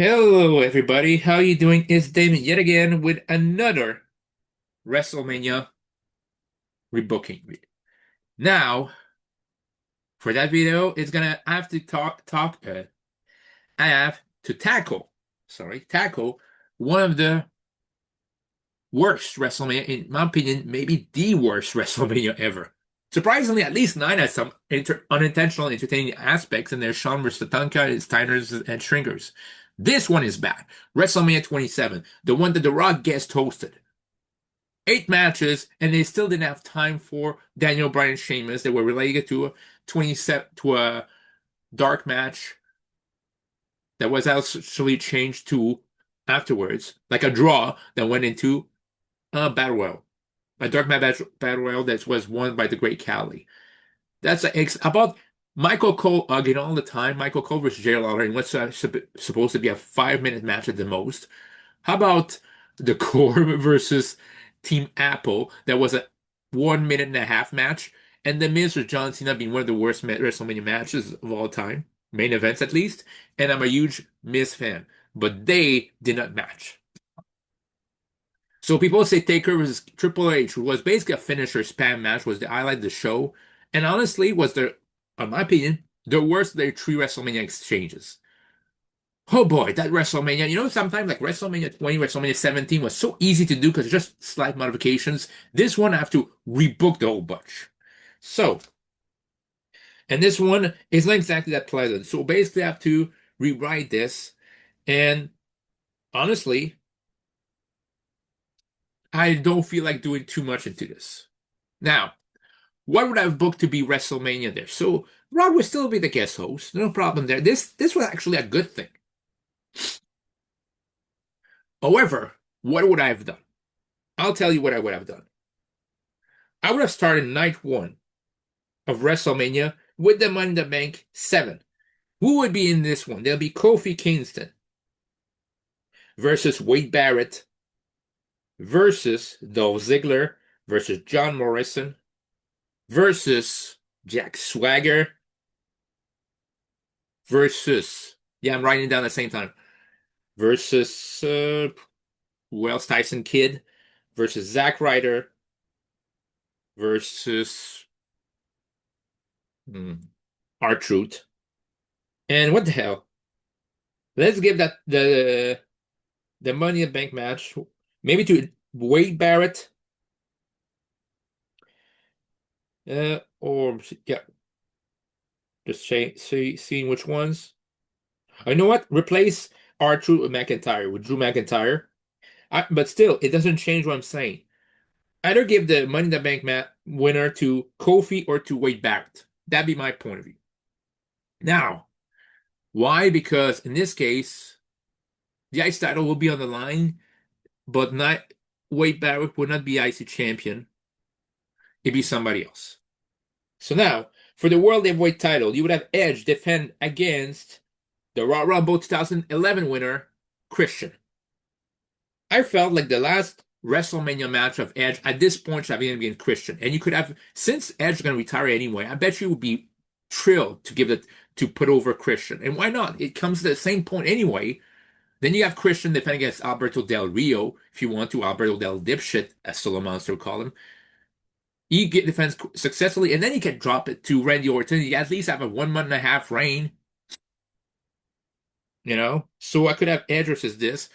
Hello, everybody. How you doing? It's Damon yet again with another WrestleMania rebooking video. Now, for that video, it's gonna I have to I have to tackle one of the worst WrestleMania, in my opinion, maybe the worst WrestleMania ever. Surprisingly, at least nine has some unintentional entertaining aspects, and there's Shawn vs. Tatanka, Steiners, and Shrinkers. This one is bad. WrestleMania 27, the one that The Rock guest hosted. 8 matches, and they still didn't have time for Daniel Bryan and Sheamus. They were related to a 27 to a dark match that was actually changed to afterwards, like a draw that went into a battle royal, a dark match battle royal that was won by the Great Khali. That's about Michael Cole hugging all the time. Michael Cole versus Jay Lawler in what's supposed to be a 5 minute match at the most. How about the Core versus Team Apple? That was a 1 minute and a half match. And The Miz versus John Cena being one of the worst WrestleMania matches of all time, main events at least. And I'm a huge Miz fan, but they did not match. So people say Taker versus Triple H was basically a finisher spam match, was the highlight of the show. And honestly, was in my opinion, the worst of their three WrestleMania exchanges. Oh boy, that WrestleMania. Sometimes like WrestleMania 20, WrestleMania 17 was so easy to do because just slight modifications. This one I have to rebook the whole bunch. So, and this one is not exactly that pleasant. So basically I have to rewrite this. And honestly, I don't feel like doing too much into this. Now, what would I have booked to be WrestleMania there? So Rob would still be the guest host. No problem there. This was actually a good thing. However, what would I have done? I'll tell you what I would have done. I would have started night one of WrestleMania with the Money in the Bank 7. Who would be in this one? There'll be Kofi Kingston versus Wade Barrett versus Dolph Ziggler versus John Morrison versus Jack Swagger versus, yeah, I'm writing it down at the same time, versus, who else? Tyson Kidd versus Zack Ryder versus R-Truth. And what the hell? Let's give that the Money in the Bank match maybe to Wade Barrett, or yeah, just seeing which ones. You know what? Replace R-Truth with McIntyre with Drew McIntyre. But still, it doesn't change what I'm saying. Either give the Money in the Bank winner to Kofi or to Wade Barrett. That'd be my point of view. Now, why? Because in this case, the IC title will be on the line, but not Wade Barrett would not be IC champion. It'd be somebody else. So now, for the World Heavyweight title, you would have Edge defend against the Royal Rumble 2011 winner, Christian. I felt like the last WrestleMania match of Edge at this point should have been against Christian. And you could have, since Edge is going to retire anyway, I bet you would be thrilled to give it to put over Christian. And why not? It comes to the same point anyway. Then you have Christian defending against Alberto Del Rio, if you want to, Alberto Del Dipshit, as Solo Monster would call him. He get defense successfully, and then you can drop it to Randy Orton. You at least have a 1 month and a half reign. So I could have Edge versus this.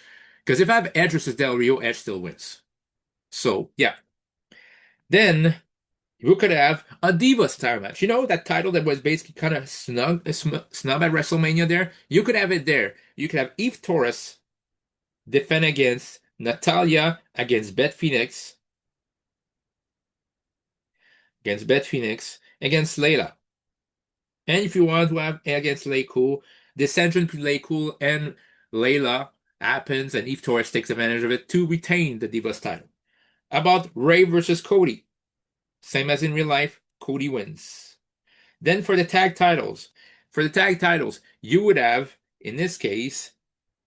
Because if I have Edge versus Del Rio, Edge still wins. So, yeah. Then you could have a Divas title match. That title that was basically kind of snub at WrestleMania there? You could have it there. You could have Eve Torres defend against Natalia, against Beth Phoenix, against Layla. And if you want to have against Lay Cool, dissension between Lay Cool and Layla happens, and Eve Torres takes advantage of it to retain the Divas title. About Ray versus Cody. Same as in real life, Cody wins. Then for the tag titles, you would have, in this case,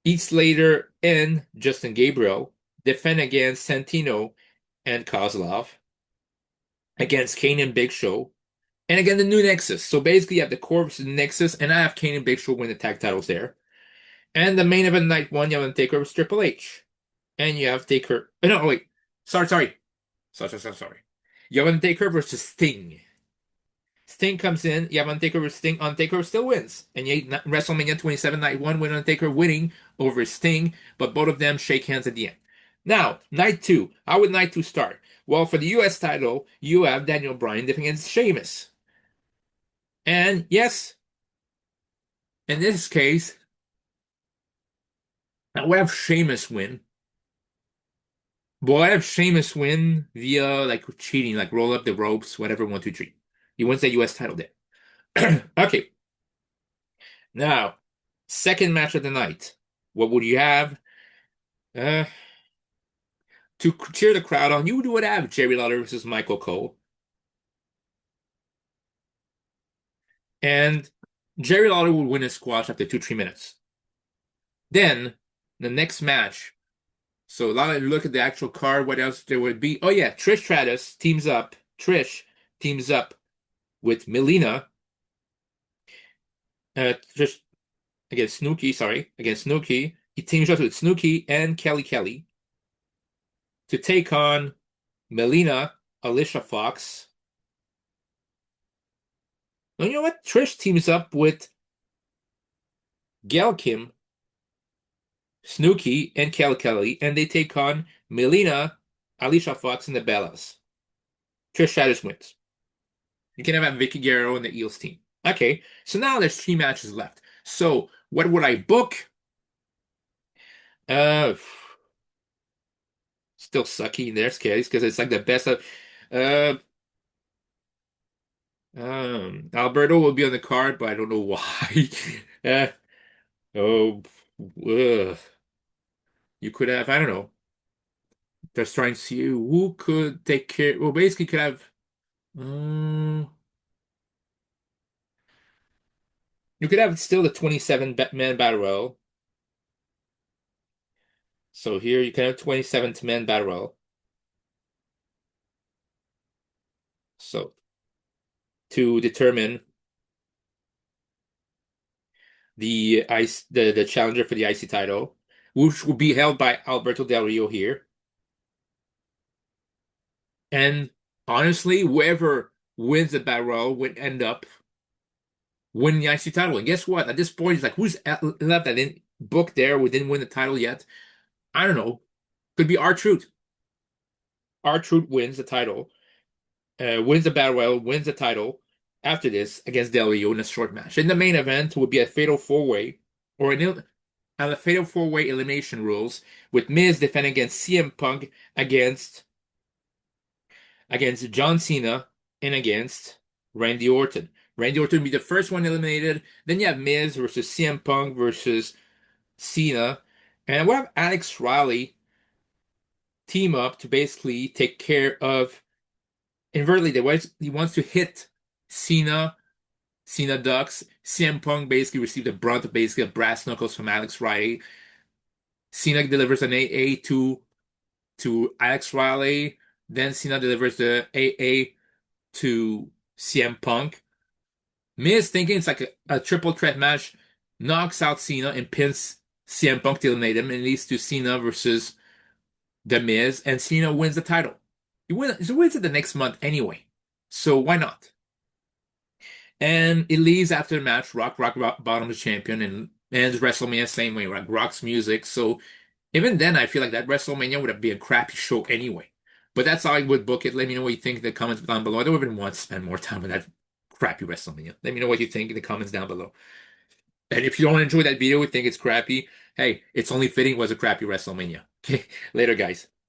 Heath Slater and Justin Gabriel defend against Santino and Kozlov, against Kane and Big Show, and again the new Nexus. So basically, you have the Core versus the Nexus, and I have Kane and Big Show win the tag titles there. And the main event night one, you have Taker versus Triple H. And you have Taker. No, wait. Sorry. You have Taker versus Sting. Sting comes in. You have Undertaker versus Sting. Undertaker still wins. And you have WrestleMania 27 night one with Undertaker winning over Sting, but both of them shake hands at the end. Now, night two. How would night two start? Well, for the US title, you have Daniel Bryan defending against Sheamus. And yes, in this case, we have Sheamus win. But I have Sheamus win via like cheating, like roll up the ropes, whatever, 1, 2, 3. He wins the US title there. Okay. Now, second match of the night. What would you have? Uh, to cheer the crowd on, you would have Jerry Lawler versus Michael Cole. And Jerry Lawler would win a squash after 2, 3 minutes. Then, the next match. So, now that you look at the actual card, what else there would be? Oh, yeah, Trish Stratus teams up. Trish teams up with Melina. Trish against Snooki, sorry, against Snooki. He teams up with Snooki and Kelly to take on Melina, Alicia Fox. And you know what? Trish teams up with Gail Kim, Snooki, and Kelly, and they take on Melina, Alicia Fox, and the Bellas. Trish Stratus wins. You can have Vicky Guerrero and the Eels team. Okay, so now there's 3 matches left. So what would I book? Uh, Still sucky in their case because it's like the best of. Uh, Alberto will be on the card, but I don't know why. uh, oh, ugh. You could have, I don't know. Just trying to see who could take care. Well, basically, could have. Um, you could have still the 27-man battle royal. So here you can have 27-man battle royal. So to determine the challenger for the IC title, which will be held by Alberto Del Rio here. And honestly, whoever wins the battle royal would end up winning the IC title. And guess what? At this point, it's like who's left that didn't book there, who didn't win the title yet? I don't know. Could be R-Truth. R-Truth wins the title, wins the battle royal, wins the title after this against Del Rio in a short match. In the main event would be a fatal four-way or a fatal four-way elimination rules with Miz defending against CM Punk against John Cena and against Randy Orton. Randy Orton would be the first one eliminated. Then you have Miz versus CM Punk versus Cena. And we'll have Alex Riley team up to basically take care of invertly. He wants to hit Cena. Cena ducks. CM Punk basically received the brunt of basically a brass knuckles from Alex Riley. Cena delivers an AA to Alex Riley. Then Cena delivers the AA to CM Punk. Miz thinking it's like a triple threat match, knocks out Cena and pins CM Punk to eliminate him, and leads to Cena versus The Miz, and Cena wins the title. He wins it the next month anyway, so why not? And it leaves after the match, Rock Bottom's champion, and ends WrestleMania same way, like Rock's music. So even then, I feel like that WrestleMania would have been a crappy show anyway. But that's how I would book it. Let me know what you think in the comments down below. I don't even want to spend more time on that crappy WrestleMania. Let me know what you think in the comments down below. And if you don't enjoy that video, think it's crappy, hey, it's only fitting it was a crappy WrestleMania. Okay, later, guys.